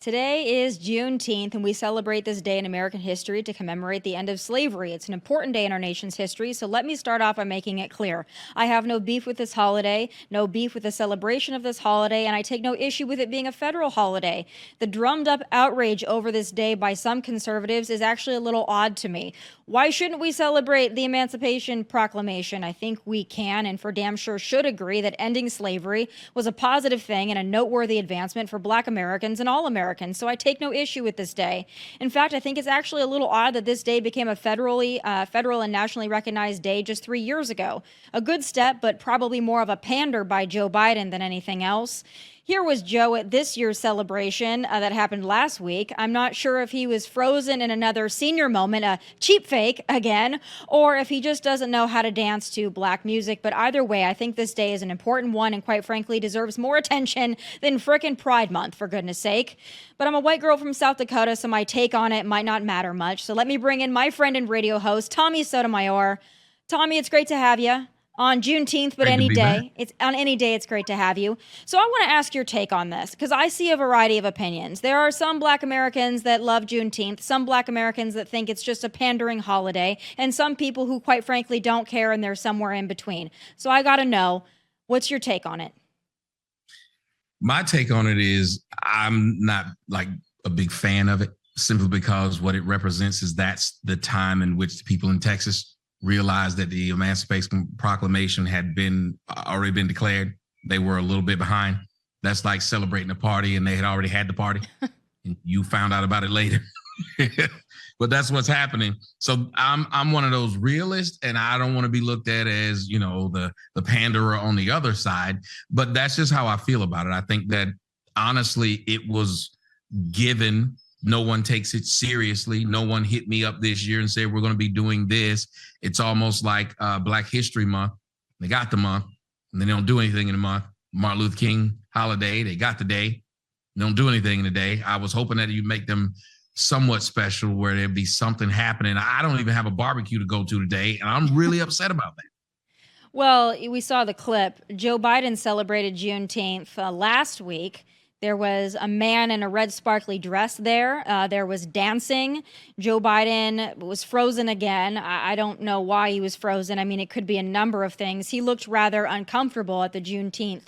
Today is Juneteenth, and we celebrate this day in American history to commemorate the end of slavery. It's an important day in our nation's history, so let me start off by making it clear. I have no beef with this holiday, no beef with the celebration of this holiday, and I take no issue with it being a federal holiday. The drummed up outrage over this day by some conservatives is actually a little odd to me. Why shouldn't we celebrate the Emancipation Proclamation? I think we can and for damn sure should agree that ending slavery was a positive thing and a noteworthy advancement for Black Americans and all Americans, so I take no issue with this day. In fact, I think it's actually a little odd that this day became a federal and nationally recognized day just 3 years ago. A good step, but probably more of a pander by Joe Biden than anything else. Here was Joe at this year's celebration that happened last week. I'm not sure if he was frozen in another senior moment, a cheap fake again, or if he just doesn't know how to dance to Black music. But either way, I think this day is an important one and quite frankly deserves more attention than frickin' Pride Month, for goodness sake. But I'm a white girl from South Dakota, so my take on it might not matter much. So let me bring in my friend and radio host, Tommy Sotomayor. Tommy, it's great to have you on Juneteenth, but any day. It's on any day, it's great to have you. So I want to ask your take on this, because I see a variety of opinions. There are some Black Americans that love Juneteenth, some Black Americans that think it's just a pandering holiday, and some people who quite frankly don't care and they're somewhere in between. So I got to know, what's your take on it? My take on it is I'm not like a big fan of it, simply because what it represents is that's the time in which the people in Texas realized that the Emancipation Proclamation had already been declared. They were a little bit behind. That's like celebrating a party and they had already had the party and you found out about it later. But that's what's happening. So I'm one of those realists, and I don't want to be looked at as, the panderer on the other side. But that's just how I feel about it. I think that honestly, it was given. No one takes it seriously. No one hit me up this year and said, we're going to be doing this. It's almost like Black History Month. They got the month and they don't do anything in the month. Martin Luther King holiday, they got the day. They don't do anything in the day. I was hoping that you make them somewhat special where there'd be something happening. I don't even have a barbecue to go to today, and I'm really upset about that. Well, we saw the clip. Joe Biden celebrated Juneteenth last week. There was a man in a red sparkly dress there. There was dancing. Joe Biden was frozen again. I don't know why he was frozen. I mean, it could be a number of things. He looked rather uncomfortable at the Juneteenth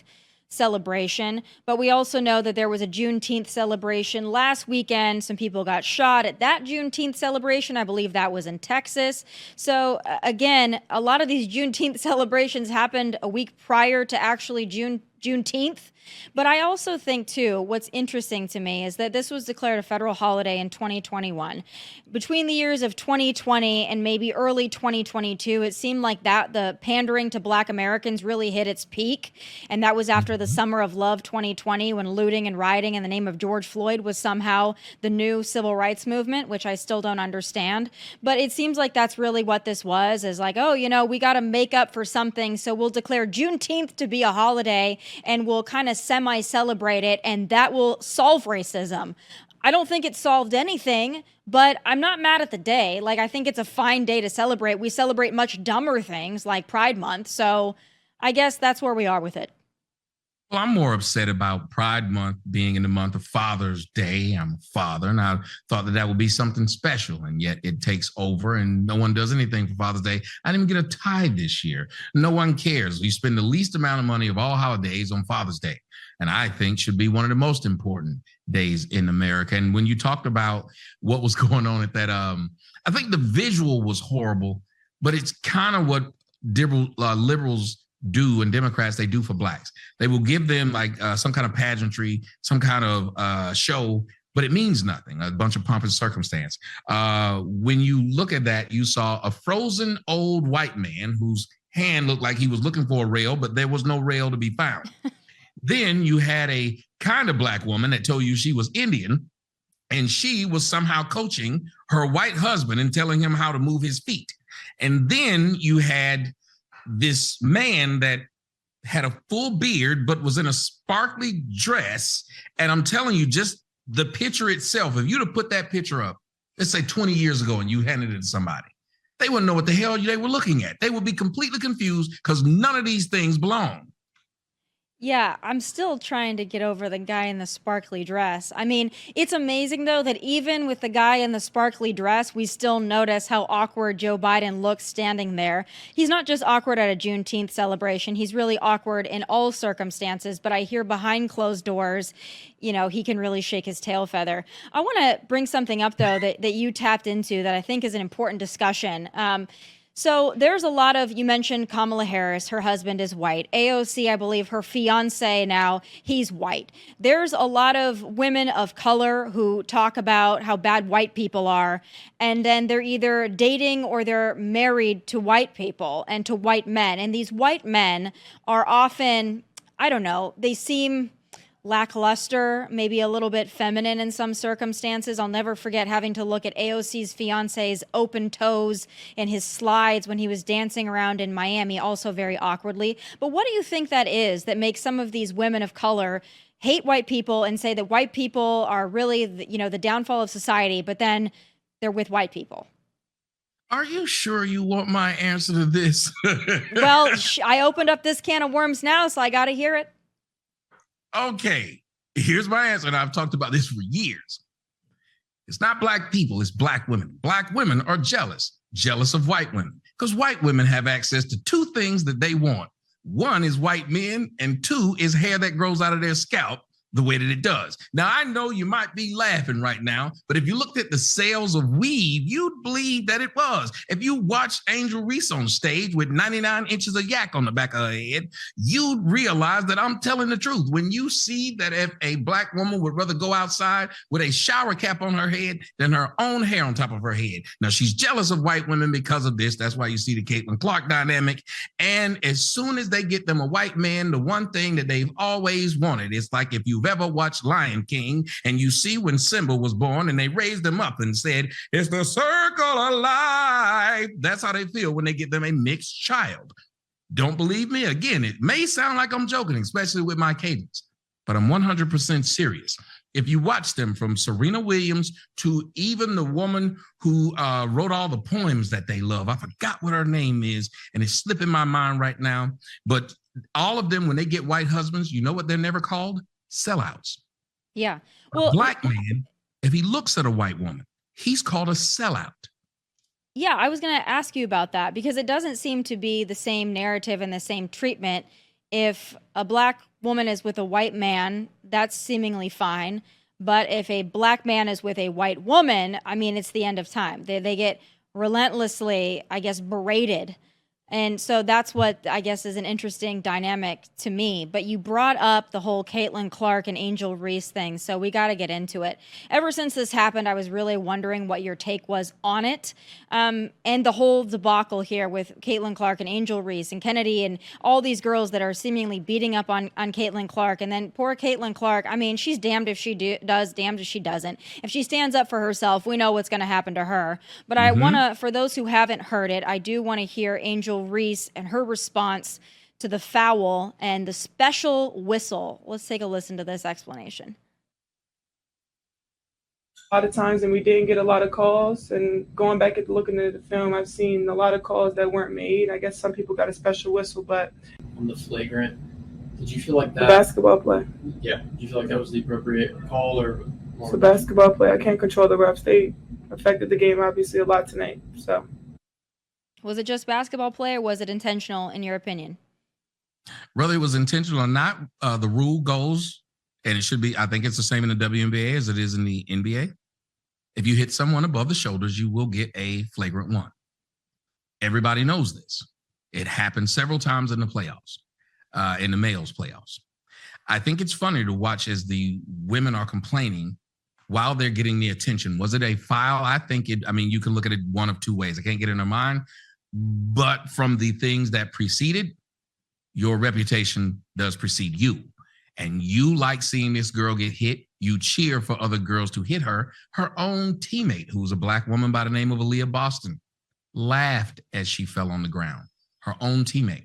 celebration. But we also know that there was a Juneteenth celebration last weekend. Some people got shot at that Juneteenth celebration. I believe that was in Texas. So again, a lot of these Juneteenth celebrations happened a week prior to actually Juneteenth. But I also think, too, what's interesting to me is that this was declared a federal holiday in 2021. Between the years of 2020 and maybe early 2022, it seemed like that the pandering to Black Americans really hit its peak. And that was after the Summer of Love 2020, when looting and rioting in the name of George Floyd was somehow the new civil rights movement, which I still don't understand. But it seems like that's really what this was, is like, oh, we got to make up for something, so we'll declare Juneteenth to be a holiday and we'll kind of semi-celebrate it, and that will solve racism. I don't think it solved anything, but I'm not mad at the day. Like, I think it's a fine day to celebrate. We celebrate much dumber things like Pride Month, so I guess that's where we are with it. Well, I'm more upset about Pride Month being in the month of Father's Day. I'm a father, and I thought that would be something special, and yet it takes over, and no one does anything for Father's Day. I didn't even get a tie this year. No one cares. You spend the least amount of money of all holidays on Father's Day, and I think should be one of the most important days in America. And when you talked about what was going on at that, I think the visual was horrible, but it's kind of what liberals do and Democrats, they do for Blacks. They will give them like some kind of pageantry, some kind of show, but it means nothing, a bunch of pomp and circumstance. When you look at that, you saw a frozen old white man whose hand looked like he was looking for a rail, but there was no rail to be found. Then you had a kind of Black woman that told you she was Indian, and she was somehow coaching her white husband and telling him how to move his feet. And then you had this man that had a full beard but was in a sparkly dress. And I'm telling you, just the picture itself, if you'd have put that picture up, let's say 20 years ago, and you handed it to somebody, they wouldn't know what the hell they were looking at. They would be completely confused because none of these things belong. Yeah, I'm still trying to get over the guy in the sparkly dress. I mean, it's amazing though that even with the guy in the sparkly dress, we still notice how awkward Joe Biden looks standing there. He's not just awkward at a Juneteenth celebration, he's really awkward in all circumstances, but I hear behind closed doors, he can really shake his tail feather. I want to bring something up though that you tapped into that I think is an important discussion. So there's a lot of, you mentioned Kamala Harris, her husband is white. AOC, I believe her fiance now, he's white. There's a lot of women of color who talk about how bad white people are, and then they're either dating or they're married to white people and to white men. And these white men are often, I don't know, they seem lackluster, maybe a little bit feminine in some circumstances. I'll never forget having to look at AOC's fiance's open toes in his slides when he was dancing around in Miami, also very awkwardly. But what do you think that is that makes some of these women of color hate white people and say that white people are really, the downfall of society, but then they're with white people? Are you sure you want my answer to this? Well, I opened up this can of worms now, so I got to hear it. Okay, here's my answer, and I've talked about this for years. It's not black people, it's black women. Black women are jealous of white women, because white women have access to two things that they want. One is white men, and two is hair that grows out of their scalp the way that it does. Now, I know you might be laughing right now, but if you looked at the sales of weave, you'd believe that it was. If you watched Angel Reese on stage with 99 inches of yak on the back of her head, you'd realize that I'm telling the truth. When you see that if a black woman would rather go outside with a shower cap on her head than her own hair on top of her head. Now, she's jealous of white women because of this. That's why you see the Caitlin Clark dynamic. And as soon as they get them a white man, the one thing that they've always wanted, it's like if you've ever watched Lion King and you see when Simba was born and they raised him up and said, it's the circle of life. That's how they feel when they get them a mixed child. Don't believe me? Again, it may sound like I'm joking, especially with my cadence, but I'm 100% serious. If you watch them from Serena Williams to even the woman who wrote all the poems that they love, I forgot what her name is, and it's slipping my mind right now, but all of them, when they get white husbands, you know what they're never called? Sellouts. Yeah. Well, a black man, if he looks at a white woman, he's called a sellout. Yeah, I was going to ask you about that because it doesn't seem to be the same narrative and the same treatment. If a black woman is with a white man, that's seemingly fine. But if a black man is with a white woman, I mean, it's the end of time. They get relentlessly, I guess, berated. And so that's what I guess is an interesting dynamic to me. But you brought up the whole Caitlin Clark and Angel Reese thing, so we got to get into it. Ever since this happened, I was really wondering what your take was on it. And the whole debacle here with Caitlin Clark and Angel Reese and Kennedy and all these girls that are seemingly beating up on Caitlin Clark. And then poor Caitlin Clark, I mean, she's damned if she does, damned if she doesn't. If she stands up for herself, we know what's going to happen to her. But I want to, for those who haven't heard it, I do want to hear Angel Reese and her response to the foul and the special whistle. Let's take a listen to this explanation. A lot of times, and we didn't get a lot of calls. And going back and looking at the film, I've seen a lot of calls that weren't made. I guess some people got a special whistle, but on the flagrant, did you feel like that? The basketball play. Yeah, did you feel like that was the appropriate call or? It's a basketball play. I can't control the refs. They affected the game obviously a lot tonight. So. Was it just basketball play or was it intentional in your opinion? Whether it was intentional or not, the rule goes, and it should be, I think it's the same in the WNBA as it is in the NBA. If you hit someone above the shoulders, you will get a flagrant one. Everybody knows this. It happened several times in the playoffs, in the males playoffs. I think it's funny to watch as the women are complaining while they're getting the attention. Was it a foul? I think you can look at it one of two ways. I can't get in their mind. But from the things that preceded, your reputation does precede you. And you like seeing this girl get hit. You cheer for other girls to hit her. Her own teammate, who was a black woman by the name of Aaliyah Boston, laughed as she fell on the ground. Her own teammate.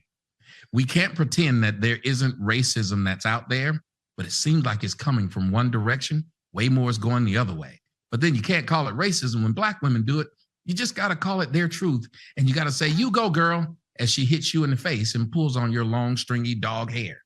We can't pretend that there isn't racism that's out there, but it seems like it's coming from one direction. Way more is going the other way. But then you can't call it racism when black women do it. You just got to call it their truth. And you got to say, you go, girl, as she hits you in the face and pulls on your long, stringy dog hair.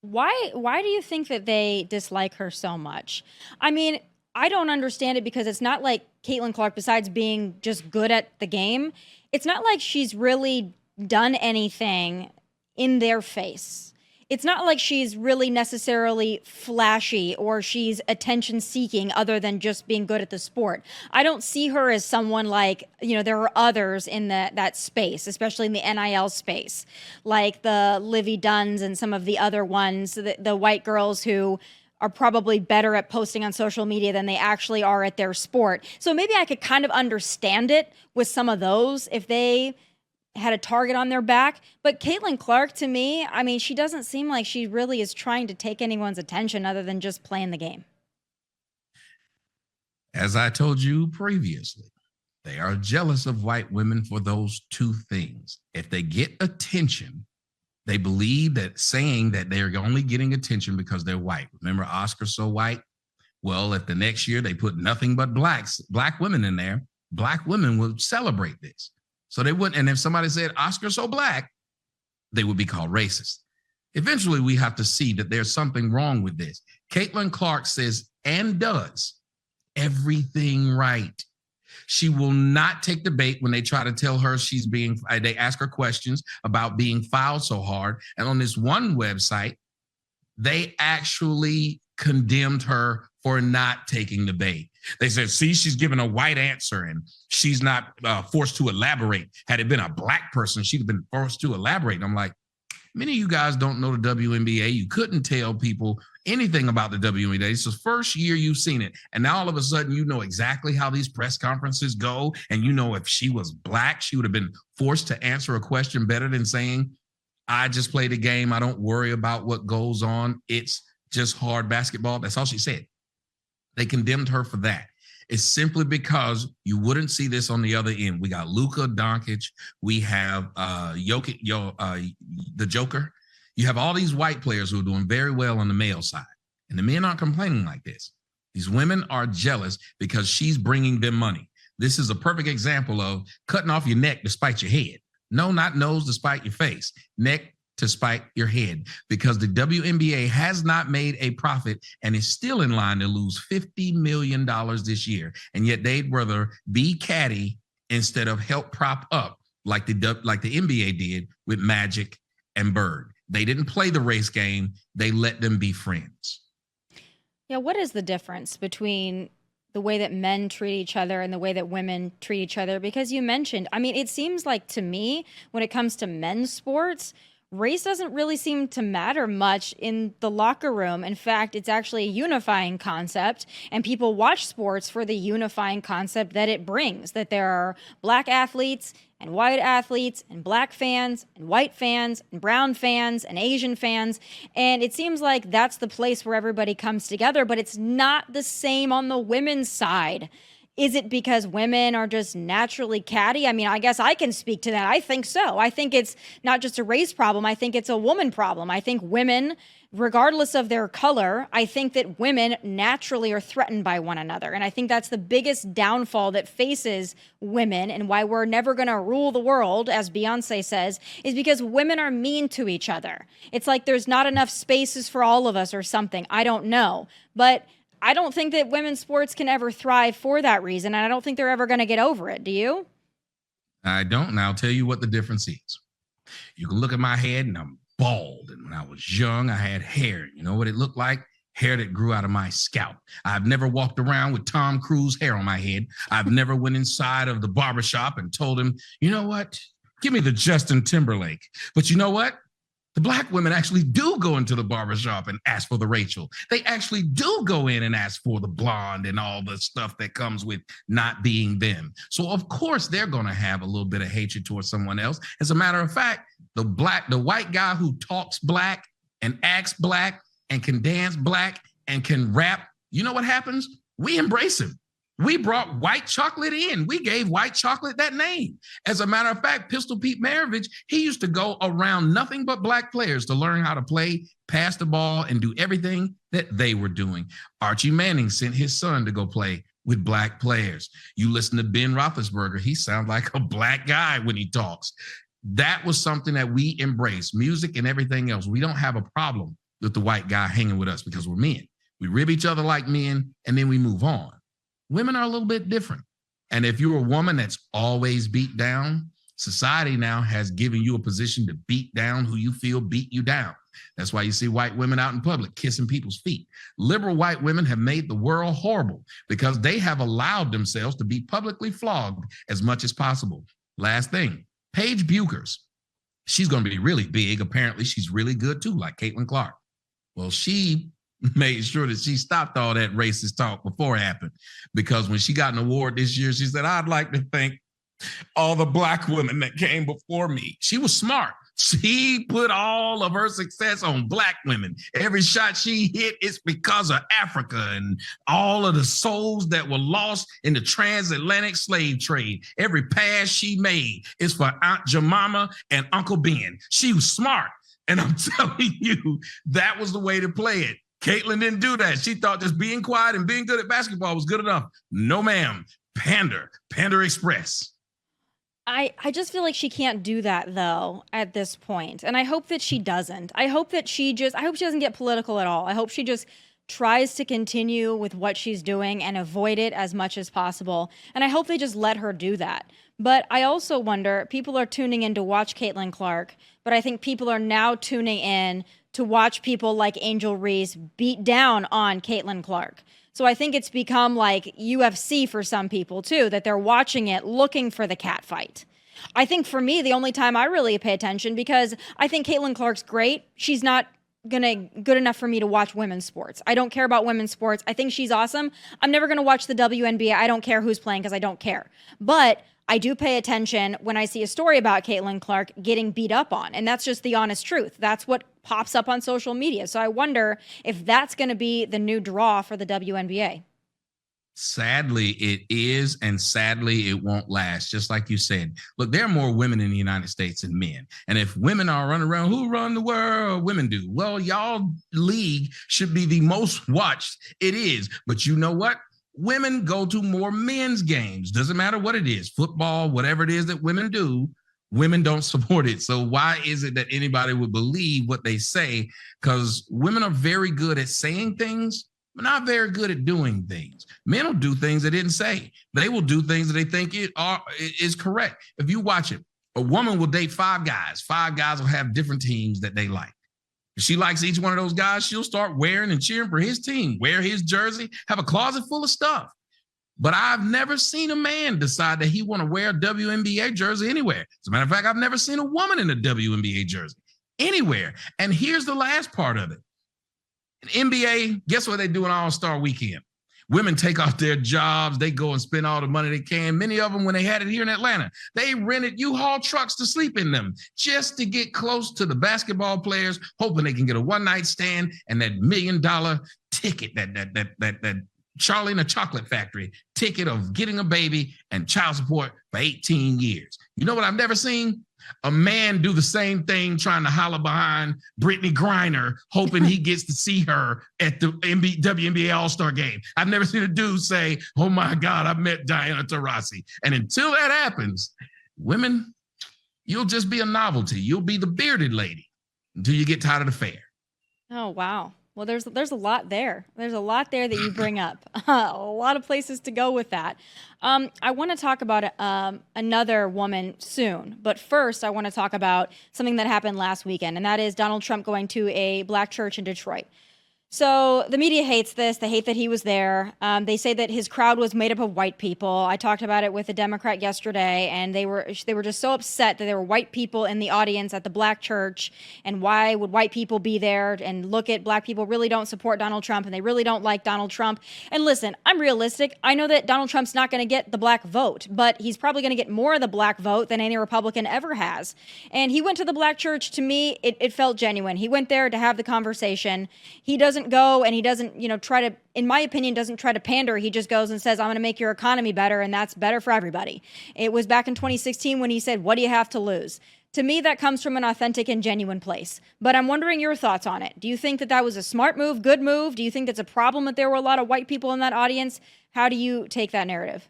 Why do you think that they dislike her so much? I mean, I don't understand it because it's not like Caitlin Clark, besides being just good at the game, it's not like she's really done anything in their face. It's not like she's really necessarily flashy or she's attention seeking other than just being good at the sport. I don't see her as someone like, there are others in that space, especially in the NIL space, like the Livy Dunns and some of the other ones, the white girls who are probably better at posting on social media than they actually are at their sport. So maybe I could kind of understand it with some of those if they had a target on their back. But Caitlin Clark, to me, I mean, she doesn't seem like she really is trying to take anyone's attention other than just playing the game. As I told you previously, they are jealous of white women for those two things. If they get attention, they believe that saying that they're only getting attention because they're white. Remember Oscar So White? Well, if the next year they put nothing but black women in there, black women would celebrate this. So they wouldn't, and if somebody said Oscar So Black, they would be called racist. Eventually, we have to see that there's something wrong with this. Caitlin Clark says and does everything right. She will not take the bait when they try to tell her they ask her questions about being filed so hard. And on this one website, they actually condemned her for not taking the bait. They said, see, she's given a white answer and she's not forced to elaborate. Had it been a black person, she'd have been forced to elaborate. And I'm like, many of you guys don't know the WNBA. You couldn't tell people anything about the WNBA. It's the first year you've seen it. And now all of a sudden, you know exactly how these press conferences go. And you know, if she was black, she would have been forced to answer a question better than saying, I just play the game. I don't worry about what goes on. It's just hard basketball. That's all she said. They condemned her for that. It's simply because you wouldn't see this on the other end. We got Luka Doncic. We have Jokic, the Joker. You have all these white players who are doing very well on the male side. And the men aren't complaining like this. These women are jealous because she's bringing them money. This is a perfect example of cutting off your neck to spite your head. No, not nose to spite your face. Neck to spite your head, because the WNBA has not made a profit and is still in line to lose $50 million this year. And yet they'd rather be catty instead of help prop up like the NBA did with Magic and Bird. They didn't play the race game. They let them be friends. Yeah, what is the difference between the way that men treat each other and the way that women treat each other? Because you mentioned, I mean, it seems like to me, when it comes to men's sports, race doesn't really seem to matter much in the locker room. In fact, it's actually a unifying concept, and people watch sports for the unifying concept that it brings, that there are black athletes and white athletes and black fans and white fans and brown fans and Asian fans. And it seems like that's the place where everybody comes together, but it's not the same on the women's side. Is it because women are just naturally catty? I mean, I guess I can speak to that. I think so. I think it's not just a race problem. I think it's a woman problem. I think women, regardless of their color, I think that women naturally are threatened by one another. And I think that's the biggest downfall that faces women, and why we're never going to rule the world, as Beyonce says, is because women are mean to each other. It's like there's not enough spaces for all of us or something. I don't know. But I don't think that women's sports can ever thrive for that reason, and I don't think they're ever going to get over it. Do you? I don't, and I'll tell you what the difference is. You can look at my head, and I'm bald, and when I was young, I had hair. You know what it looked like? Hair that grew out of my scalp. I've never walked around with Tom Cruise hair on my head. I've never went inside of the barbershop and told him, you know what? Give me the Justin Timberlake. But you know what? The black women actually do go into the barbershop and ask for the Rachel. They actually do go in and ask for the blonde and all the stuff that comes with not being them. So of course they're going to have a little bit of hatred towards someone else. As a matter of fact, the white guy who talks black and acts black and can dance black and can rap, you know what happens? We embrace him. We brought white chocolate in. We gave white chocolate that name. As a matter of fact, Pistol Pete Maravich, he used to go around nothing but black players to learn how to play, pass the ball, and do everything that they were doing. Archie Manning sent his son to go play with black players. You listen to Ben Roethlisberger, he sounds like a black guy when he talks. That was something that we embraced, music and everything else. We don't have a problem with the white guy hanging with us because we're men. We rib each other like men, and then we move on. Women are a little bit different. And if you're a woman that's always beat down, society now has given you a position to beat down who you feel beat you down. That's why you see white women out in public kissing people's feet. Liberal white women have made the world horrible because they have allowed themselves to be publicly flogged as much as possible. Last thing, Paige Buchers. She's going to be really big. Apparently, she's really good too, like Caitlin Clark. Well, she made sure that she stopped all that racist talk before it happened, because when she got an award this year, she said, I'd like to thank all the Black women that came before me. She was smart. She put all of her success on Black women. Every shot she hit is because of Africa and all of the souls that were lost in the transatlantic slave trade. Every pass she made is for Aunt Jemima and Uncle Ben. She was smart. And I'm telling you, that was the way to play it. Caitlin didn't do that. She thought just being quiet and being good at basketball was good enough. No, ma'am. Pander Express. I just feel like she can't do that though at this point. And I hope that she doesn't. I hope she doesn't get political at all. I hope she just tries to continue with what she's doing and avoid it as much as possible. And I hope they just let her do that. But I also wonder, people are tuning in to watch Caitlin Clark, but I think people are now tuning in to watch people like Angel Reese beat down on Caitlin Clark. So I think it's become like UFC for some people too, that they're watching it looking for the cat fight. I think for me, the only time I really pay attention, because I think Caitlin Clark's great. She's not good enough for me to watch women's sports. I don't care about women's sports. I think she's awesome. I'm never going to watch the WNBA. I don't care who's playing because I don't care. But I do pay attention when I see a story about Caitlin Clark getting beat up on. And that's just the honest truth. That's what pops up on social media. So I wonder if that's going to be the new draw for the WNBA. Sadly, it is, and sadly, it won't last. Just like you said, look, there are more women in the United States than men. And if women are running around, who run the world? Women do. Well, y'all league should be the most watched. It is. But you know what? Women go to more men's games. Doesn't matter what it is, football, whatever it is that women do, women don't support it. So why is it that anybody would believe what they say? Because women are very good at saying things, but not very good at doing things. Men will do things they didn't say. They will do things that they think is correct. If you watch it, a woman will date 5 guys. 5 guys will have different teams that they like. If she likes each one of those guys, she'll start wearing and cheering for his team, wear his jersey, have a closet full of stuff. But I've never seen a man decide that he want to wear a WNBA jersey anywhere. As a matter of fact, I've never seen a woman in a WNBA jersey anywhere. And here's the last part of it. In NBA, guess what they do on All-Star Weekend? Women take off their jobs. They go and spend all the money they can. Many of them, when they had it here in Atlanta, they rented U-Haul trucks to sleep in them just to get close to the basketball players, hoping they can get a one-night stand and that $1 million ticket, that Charlie and the Chocolate Factory ticket of getting a baby and child support for 18 years. You know what I've never seen? A man do the same thing trying to holler behind Brittany Griner, hoping he gets to see her at the WNBA All-Star game. I've never seen a dude say, oh my God, I met Diana Taurasi. And until that happens, women, you'll just be a novelty. You'll be the bearded lady until you get tired of the fair. Oh, wow. Well, there's a lot there. There's a lot there that you bring up. A lot of places to go with that. I want to talk about another woman soon. But first, I want to talk about something that happened last weekend, and that is Donald Trump going to a black church in Detroit. So the media hates this. They hate that he was there. They say that his crowd was made up of white people. I talked about it with a Democrat yesterday, and they were just so upset that there were white people in the audience at the black church, and why would white people be there and look at black people really don't support Donald Trump, and they really don't like Donald Trump. And listen, I'm realistic. I know that Donald Trump's not going to get the black vote, but he's probably going to get more of the black vote than any Republican ever has. And he went to the black church. To me, it felt genuine. He went there to have the conversation. He doesn't go and he doesn't, try to, in my opinion, doesn't try to pander. He just goes and says, I'm going to make your economy better, and that's better for everybody. It was back in 2016 when he said, what do you have to lose? To me, that comes from an authentic and genuine place. But I'm wondering your thoughts on it. Do you think that that was a smart move, good move? Do you think that's a problem that there were a lot of white people in that audience? How do you take that narrative?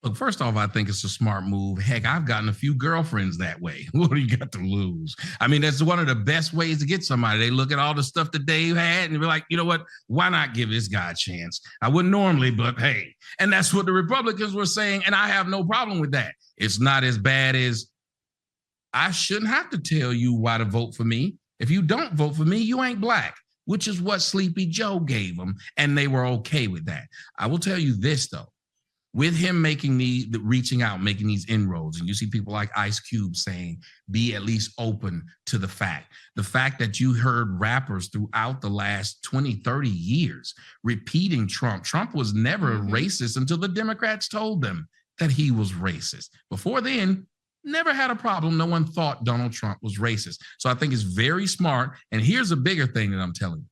Look, first off, I think it's a smart move. Heck, I've gotten a few girlfriends that way. What do you got to lose? I mean, that's one of the best ways to get somebody. They look at all the stuff that Dave had and be like, you know what? Why not give this guy a chance? I wouldn't normally, but hey. And that's what the Republicans were saying, and I have no problem with that. It's not as bad as I shouldn't have to tell you why to vote for me. If you don't vote for me, you ain't black, which is what Sleepy Joe gave them, and they were okay with that. I will tell you this, though. With him making reaching out, making these inroads, and you see people like Ice Cube saying, be at least open to the fact that you heard rappers throughout the last 20, 30 years repeating Trump. Trump was never racist until the Democrats told them that he was racist. Before then, never had a problem. No one thought Donald Trump was racist. So I think it's very smart. And here's a bigger thing that I'm telling you.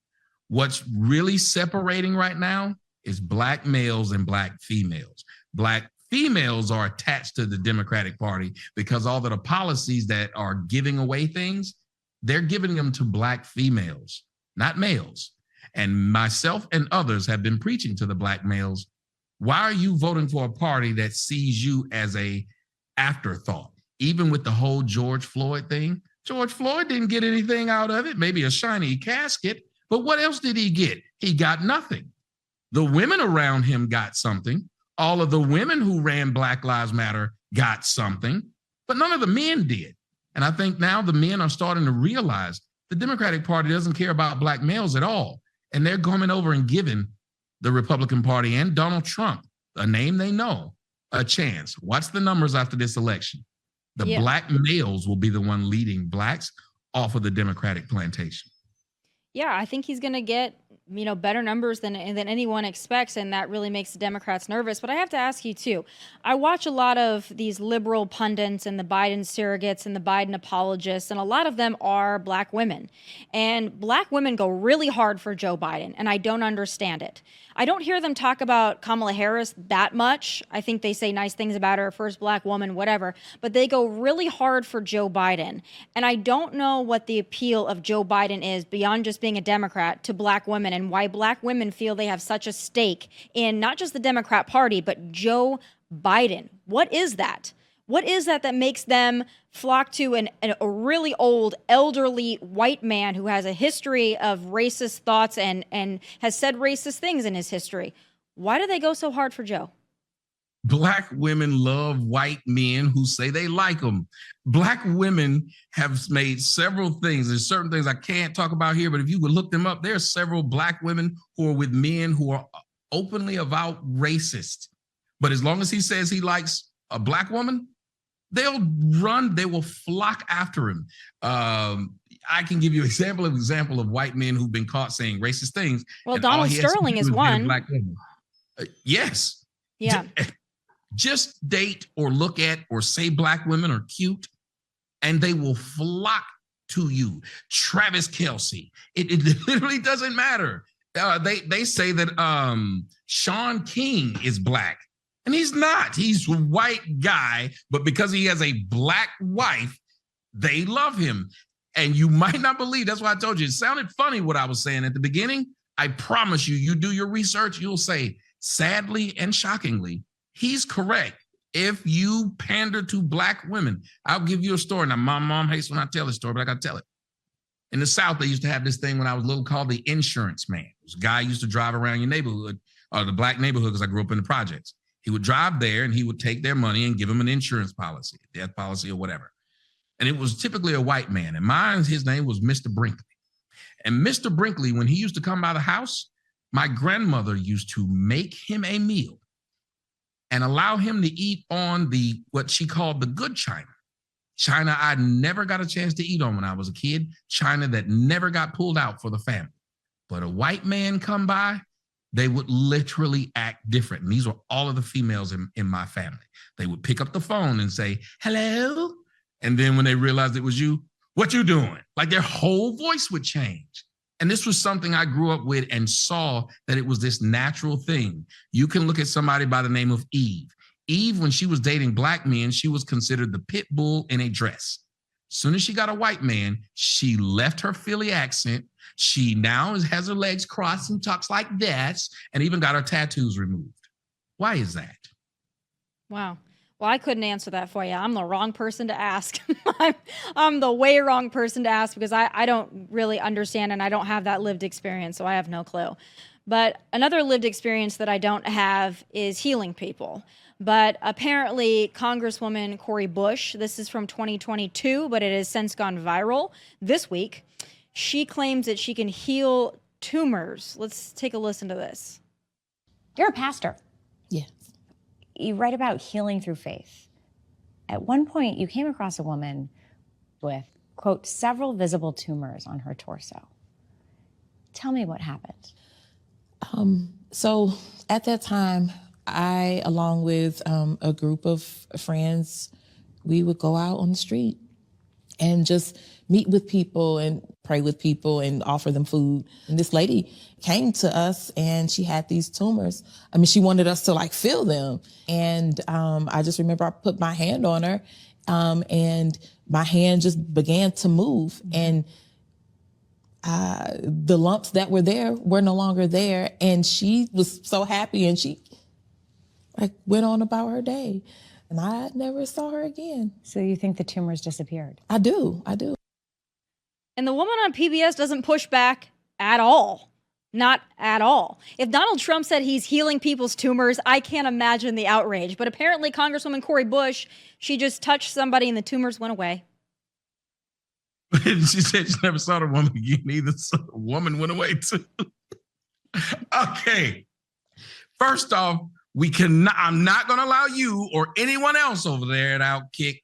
What's really separating right now is black males and black females. Black females are attached to the Democratic Party because all of the policies that are giving away things, they're giving them to black females, not males. And myself and others have been preaching to the black males, why are you voting for a party that sees you as a afterthought? Even with the whole George Floyd thing, George Floyd didn't get anything out of it, maybe a shiny casket, but what else did he get? He got nothing. The women around him got something. All of the women who ran Black Lives Matter got something, but none of the men did. And I think now the men are starting to realize the Democratic Party doesn't care about black males at all. And they're coming over and giving the Republican Party and Donald Trump, a name they know, a chance. Watch the numbers after this election. The black males will be the one leading blacks off of the Democratic plantation. Yeah, I think he's going to get, better numbers than anyone expects, and that really makes the Democrats nervous. But I have to ask you, too. I watch a lot of these liberal pundits and the Biden surrogates and the Biden apologists, and a lot of them are black women. And black women go really hard for Joe Biden, and I don't understand it. I don't hear them talk about Kamala Harris that much. I think they say nice things about her, first black woman, whatever. But they go really hard for Joe Biden. And I don't know what the appeal of Joe Biden is beyond just being a Democrat to black women, and why black women feel they have such a stake in not just the Democrat Party, but Joe Biden. What is that? What is that makes them flock to a really old, elderly white man who has a history of racist thoughts and has said racist things in his history? Why do they go so hard for Joe? Black women love white men who say they like them. Black women have made several things. There's certain things I can't talk about here, but if you would look them up, there are several black women who are with men who are openly avowed racist. But as long as he says he likes a black woman, they will flock after him. I can give you example of white men who've been caught saying racist things. Well, Donald Sterling is one. Black women. Yes. Yeah. Just date or look at or say black women are cute, and they will flock to you. Travis Kelce. It literally doesn't matter. They say that Sean King is black. And he's not. He's a white guy, but because he has a black wife, they love him. And you might not believe, that's why I told you, it sounded funny what I was saying at the beginning. I promise you, you do your research, you'll say, sadly and shockingly, he's correct. If you pander to black women, I'll give you a story. Now, my mom hates when I tell this story, but I got to tell it. In the South, they used to have this thing when I was little called the insurance man. This guy used to drive around your neighborhood, or the black neighborhood, because I grew up in the projects. He would drive there and he would take their money and give them an insurance policy, a death policy or whatever. And it was typically a white man. And his name was Mr. Brinkley. And Mr. Brinkley, when he used to come by the house, my grandmother used to make him a meal and allow him to eat on what she called the good china. China I never got a chance to eat on when I was a kid. China that never got pulled out for the family. But a white man come by, they would literally act different. And these were all of the females in my family. They would pick up the phone and say, hello. And then when they realized it was you, what you doing? Like their whole voice would change. And this was something I grew up with and saw that it was this natural thing. You can look at somebody by the name of Eve. Eve, when she was dating black men, she was considered the pit bull in a dress. As soon as she got a white man, she left her Philly accent. She now has her legs crossed and talks like this, and even got her tattoos removed. Why is that? Wow. Well, I couldn't answer that for you. I'm the wrong person to ask. I'm the way wrong person to ask because I don't really understand and I don't have that lived experience, so I have no clue. But another lived experience that I don't have is healing people. But apparently, Congresswoman Cori Bush, this is from 2022, but it has since gone viral this week. She claims that she can heal tumors. Let's take a listen to this. You're a pastor. Yes. You write about healing through faith. At one point, you came across a woman with, quote, several visible tumors on her torso. Tell me what happened. So at that time, I, along with a group of friends, we would go out on the street and just meet with people and pray with people and offer them food. And this lady came to us and she had these tumors. I mean, she wanted us to like feel them. And I just remember I put my hand on her and my hand just began to move. And the lumps that were there were no longer there. And she was so happy and she like went on about her day. And I never saw her again. So you think the tumors disappeared? I do. And the woman on PBS doesn't push back at all. Not at all. If Donald Trump said he's healing people's tumors, I can't imagine the outrage. But apparently Congresswoman Cori Bush, she just touched somebody and the tumors went away. She said she never saw the woman again either, so the woman went away too. Okay. First off, I'm not going to allow you or anyone else over there at Outkick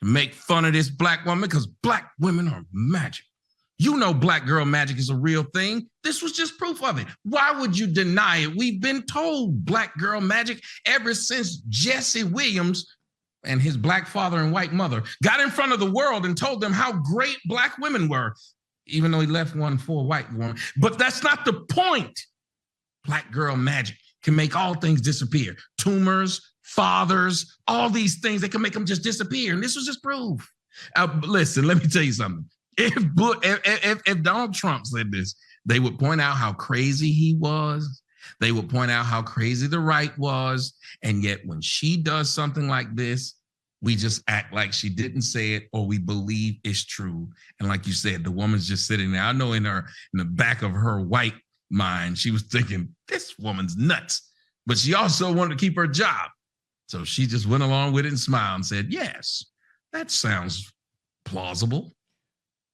to make fun of this black woman because black women are magic. You know black girl magic is a real thing. This was just proof of it. Why would you deny it? We've been told black girl magic ever since Jesse Williams and his black father and white mother got in front of the world and told them how great black women were, even though he left one for a white woman. But that's not the point. Black girl magic can make all things disappear. Tumors, fathers, all these things, they can make them just disappear. And this was just proof. Listen, let me tell you something. If Donald Trump said this, they would point out how crazy he was. They would point out how crazy the right was. And yet when she does something like this, we just act like she didn't say it or we believe it's true. And like you said, the woman's just sitting there. I know in the back of her white mind, she was thinking, this woman's nuts. But she also wanted to keep her job. So she just went along with it and smiled and said, yes, that sounds plausible.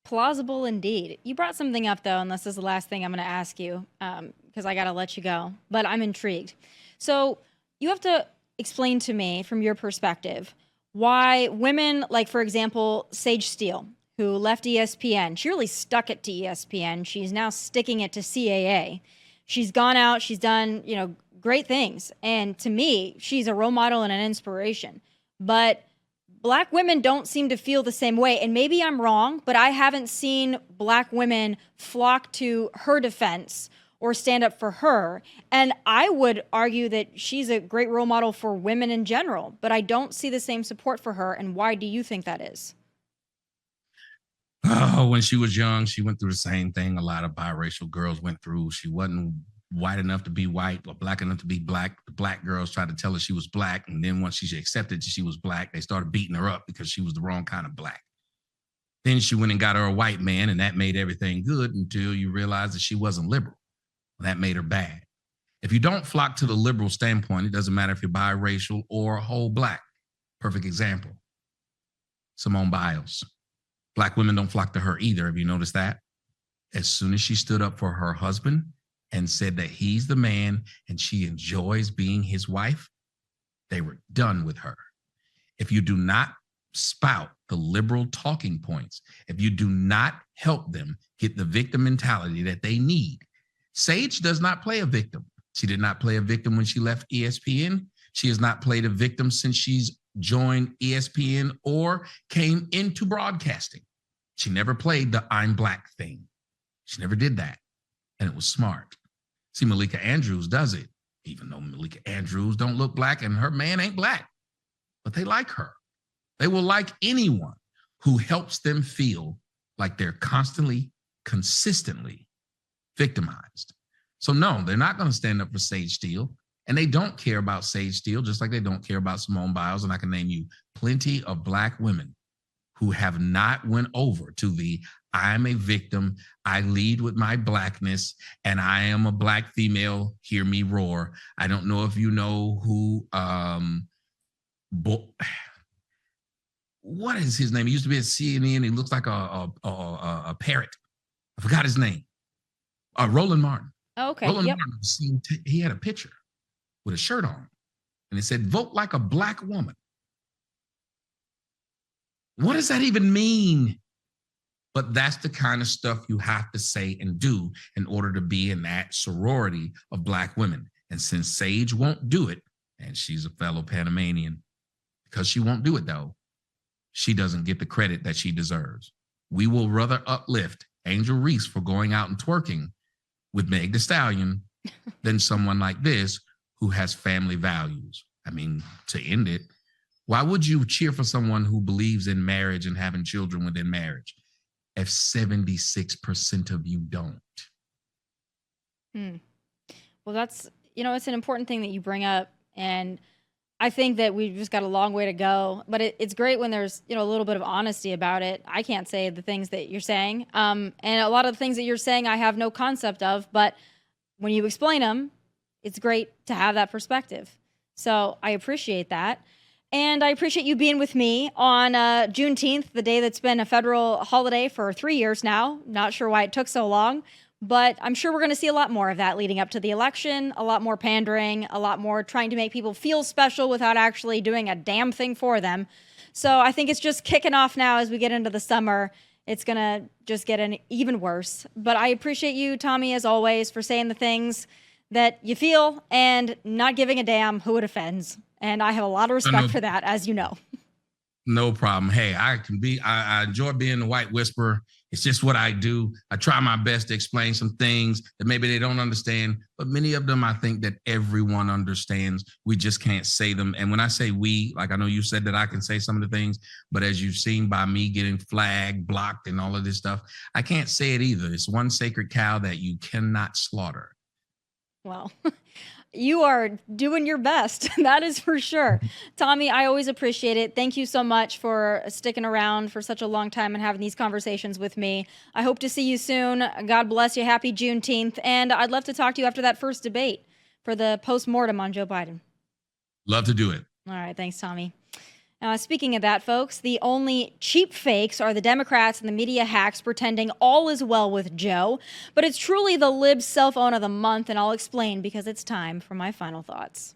Plausible indeed. You brought something up, though, and this is the last thing I'm going to ask you because I got to let you go. But I'm intrigued. So you have to explain to me, from your perspective, why women, like, for example, Sage Steele, who left ESPN, she really stuck it to ESPN. She's now sticking it to CAA. She's gone out. She's done, great things. And to me, she's a role model and an inspiration. But Black women don't seem to feel the same way. And maybe I'm wrong, but I haven't seen Black women flock to her defense or stand up for her. And I would argue that she's a great role model for women in general, but I don't see the same support for her. And why do you think that is? Oh, when she was young, she went through the same thing a lot of biracial girls went through. She wasn't white enough to be white or black enough to be black. The black girls tried to tell her she was black. And then once she accepted she was black, they started beating her up because she was the wrong kind of black. Then she went and got her a white man, and that made everything good until you realize that she wasn't liberal. That made her bad. If you don't flock to the liberal standpoint, it doesn't matter if you're biracial or whole black. Perfect example. Simone Biles. Black women don't flock to her either. Have you noticed that? As soon as she stood up for her husband and said that he's the man and she enjoys being his wife, they were done with her. If you do not spout the liberal talking points, if you do not help them get the victim mentality that they need, Sage does not play a victim. She did not play a victim when she left ESPN. She has not played a victim since she's joined ESPN or came into broadcasting. She never played the I'm black thing. She never did that. And it was smart. See, Malika Andrews does it, even though Malika Andrews don't look black and her man ain't black, but they like her. They will like anyone who helps them feel like they're constantly, consistently victimized. So no, they're not going to stand up for Sage Steele. And they don't care about Sage Steele, just like they don't care about Simone Biles. And I can name you plenty of Black women who have not went over to the I'm a victim, I lead with my Blackness, and I am a Black female, hear me roar. I don't know if you know who, what is his name? He used to be at CNN. He looks like a parrot. I forgot his name. Roland Martin. Okay. Roland Yep. Martin, he had a picture with a shirt on, and it said, "Vote like a Black woman." What does that even mean? But that's the kind of stuff you have to say and do in order to be in that sorority of Black women. And since Sage won't do it, and she's a fellow Panamanian, because she won't do it though, she doesn't get the credit that she deserves. We will rather uplift Angel Reese for going out and twerking with Meg Thee Stallion than someone like this who has family values. I mean, to end it, why would you cheer for someone who believes in marriage and having children within marriage if 76% of you don't? Well, that's, it's an important thing that you bring up. And I think that we've just got a long way to go. But it's great when there's, a little bit of honesty about it. I can't say the things that you're saying. And a lot of the things that you're saying, I have no concept of. But when you explain them, it's great to have that perspective. So I appreciate that. And I appreciate you being with me on Juneteenth, the day that's been a federal holiday for 3 years now. Not sure why it took so long, but I'm sure we're going to see a lot more of that leading up to the election, a lot more pandering, a lot more trying to make people feel special without actually doing a damn thing for them. So I think it's just kicking off now as we get into the summer. It's going to just get even worse. But I appreciate you, Tommy, as always, for saying the things that you feel and not giving a damn who it offends. And I have a lot of respect for that, as you know. No problem. Hey, I enjoy being the white whisperer. It's just what I do. I try my best to explain some things that maybe they don't understand, but many of them I think that everyone understands. We just can't say them. And when I say we, like I know you said that I can say some of the things, but as you've seen by me getting flagged, blocked, and all of this stuff, I can't say it either. It's one sacred cow that you cannot slaughter. Well, you are doing your best. That is for sure. Tommy, I always appreciate it. Thank you so much for sticking around for such a long time and having these conversations with me. I hope to see you soon. God bless you. Happy Juneteenth. And I'd love to talk to you after that first debate for the post-mortem on Joe Biden. Love to do it. All right. Thanks, Tommy. Speaking of that, folks, the only cheap fakes are the Democrats and the media hacks pretending all is well with Joe. But it's truly the lib's cell phone of the month, and I'll explain because it's time for my final thoughts.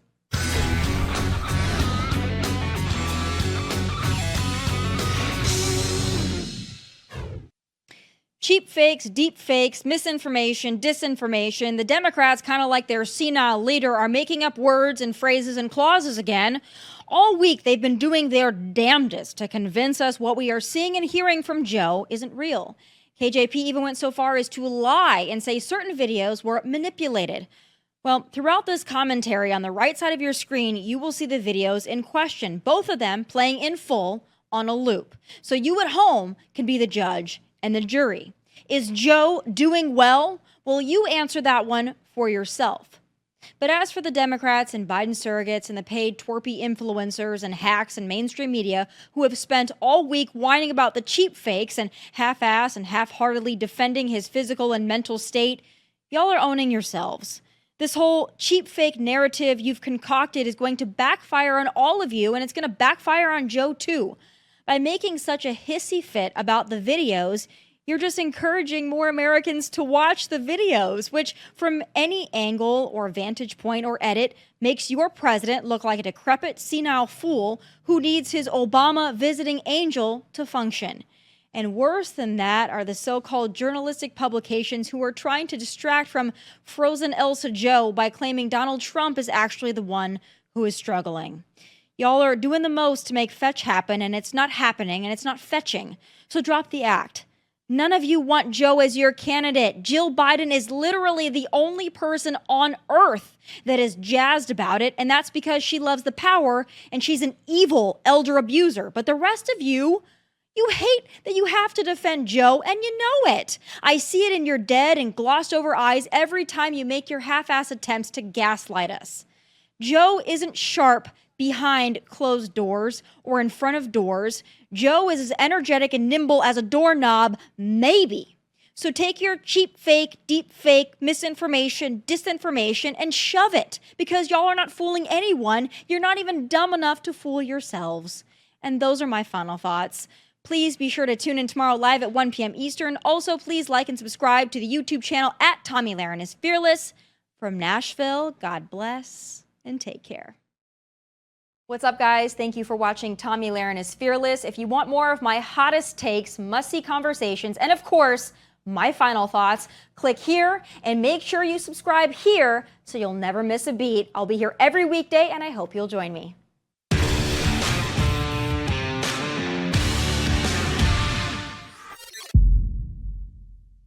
Cheap fakes, deep fakes, misinformation, disinformation. The Democrats, kind of like their senile leader, are making up words and phrases and clauses again. All week, they've been doing their damnedest to convince us what we are seeing and hearing from Joe isn't real. KJP even went so far as to lie and say certain videos were manipulated. Well, throughout this commentary on the right side of your screen, you will see the videos in question, both of them playing in full on a loop. So you at home can be the judge and the jury. Is Joe doing well? Well, you answer that one for yourself. But as for the Democrats and Biden surrogates and the paid twerpy influencers and hacks and mainstream media who have spent all week whining about the cheap fakes and half-ass and half-heartedly defending his physical and mental state, y'all are owning yourselves. This whole cheap fake narrative you've concocted is going to backfire on all of you, and it's going to backfire on Joe too. By making such a hissy fit about the videos, you're just encouraging more Americans to watch the videos, which from any angle or vantage point or edit makes your president look like a decrepit, senile fool who needs his Obama visiting angel to function. And worse than that are the so-called journalistic publications who are trying to distract from frozen Elsa Joe by claiming Donald Trump is actually the one who is struggling. Y'all are doing the most to make fetch happen, and it's not happening, and it's not fetching. So drop the act. None of you want Joe as your candidate. Jill Biden is literally the only person on earth that is jazzed about it, and that's because she loves the power and she's an evil elder abuser. But the rest of you hate that you have to defend Joe, and you know it. I see it in your dead and glossed over eyes every time you make your half-ass attempts to gaslight us. Joe isn't sharp behind closed doors or in front of doors. Joe is as energetic and nimble as a doorknob, maybe. So take your cheap fake, deep fake, misinformation, disinformation, and shove it, because y'all are not fooling anyone. You're not even dumb enough to fool yourselves. And those are my final thoughts. Please be sure to tune in tomorrow live at 1 p.m. Eastern. Also, please like and subscribe to the YouTube channel at Tomi Lahren is Fearless. From Nashville, God bless and take care. What's up, guys? Thank you for watching Tomi Lahren is Fearless. If you want more of my hottest takes, must-see conversations, and of course, my final thoughts, click here and make sure you subscribe here so you'll never miss a beat. I'll be here every weekday and I hope you'll join me.